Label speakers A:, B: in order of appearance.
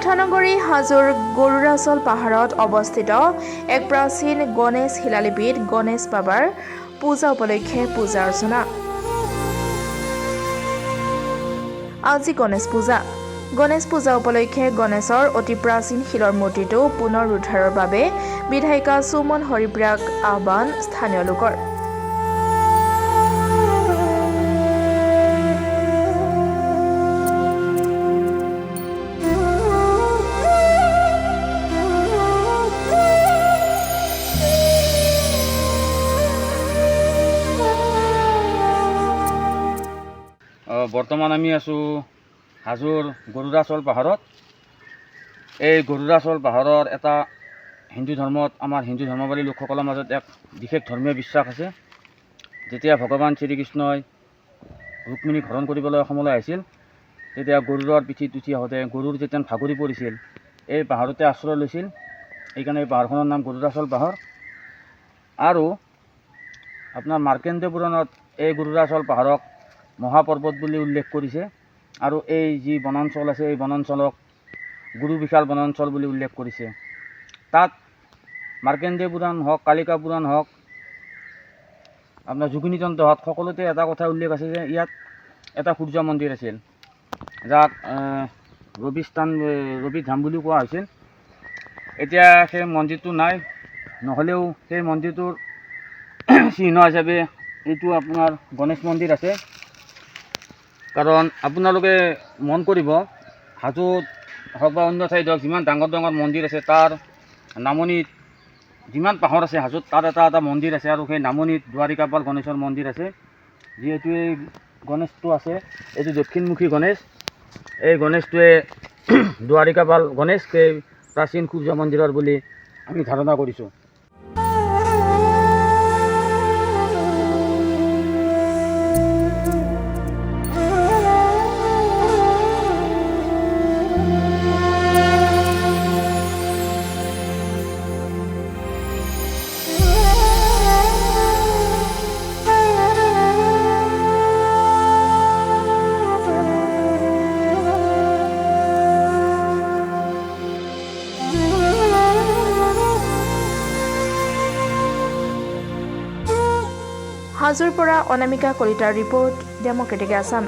A: মথানগৰী হাজোৰ গৰুৰাচল পাহাৰত অৱস্থিত এক প্ৰাচীন গণেশ শিলালিপিত গণেশ বাবাৰ পূজা উপলক্ষে পূজা অৰ্চনা। আজি গণেশ পূজা উপলক্ষে গণেশৰ অতি প্ৰাচীন শিলৰ মূৰ্তিটো পুনৰ উদ্ধাৰৰ বাবে বিধায়িকা সুমন হৰিপ্ৰিয়াক আহ্বান স্থানীয় লোকৰ।
B: বৰ্তমান আমি আছোঁ হাজোৰ গৰুৰাচল পাহাৰত। এই গৰুৰাচল পাহাৰৰ এটা আমাৰ হিন্দু ধৰ্মাৱলী লোকসকলৰ মাজত এক বিশেষ ধৰ্মীয় বিশ্বাস আছে। যেতিয়া ভগৱান শ্ৰীকৃষ্ণই ৰুক্মিণীক হৰণ কৰিবলৈ অসমলৈ আহিছিল, তেতিয়া গৰুৰৰ পিঠিত উঠি আহোঁতে গৰুৰ যেতিয়া ভাগৰি পৰিছিল, এই পাহাৰতে আশ্ৰয় লৈছিল। সেইকাৰণে এই পাহাৰখনৰ নাম গৰুৰাচল পাহাৰ। আৰু আপোনাৰ মাৰ্কণ্ডেয় পুৰাণত এই গৰুৰাচল পাহাৰক মহাপৰ্বত বুলি উল্লেখ কৰিছে। আৰু এই যি বনাঞ্চল আছে, এই বনাঞ্চলক গুৰু বিশাল বনাঞ্চল বুলি উল্লেখ কৰিছে। তাত মাৰ্কণ্ডেয় পুৰাণ হওক, কালিকা পুৰাণ হওক, আপোনাৰ যোগিনীতন্ত্ৰ হওক, সকলোতে এটা কথা উল্লেখ আছে যে ইয়াত এটা সূৰ্য মন্দিৰ আছিল, যাক ৰবি ধাম বুলি কোৱা হৈছিল। এতিয়া সেই মন্দিৰটো নাই, নহ'লেও সেই মন্দিৰটোৰ চিহ্ন হিচাপে এইটো আপোনাৰ গণেশ মন্দিৰ আছে। কাৰণ আপোনালোকে মন কৰিব, হাজোত হওক বা অন্য ঠাইত হওক, যিমান ডাঙৰ ডাঙৰ মন্দিৰ আছে, তাৰ নামনিত যিমান পাহাৰ আছে হাজোত, তাত এটা এটা মন্দিৰ আছে। আৰু সেই নামনিত দ্বাৰিকাপাল গণেশৰ মন্দিৰ আছে। যিহেতু এই গণেশটো আছে, এইটো দক্ষিণমুখী গণেশ। এই গণেশটোৱে দ্বাৰিকাপাল গণেশ, সেই প্ৰাচীন সূৰ্য মন্দিৰৰ বুলি আমি ধাৰণা কৰিছোঁ।
A: হাজোৰ পৰা অনামিকা কলিতাৰ ৰিপৰ্ট, ডেমক্ৰেটিক আছাম।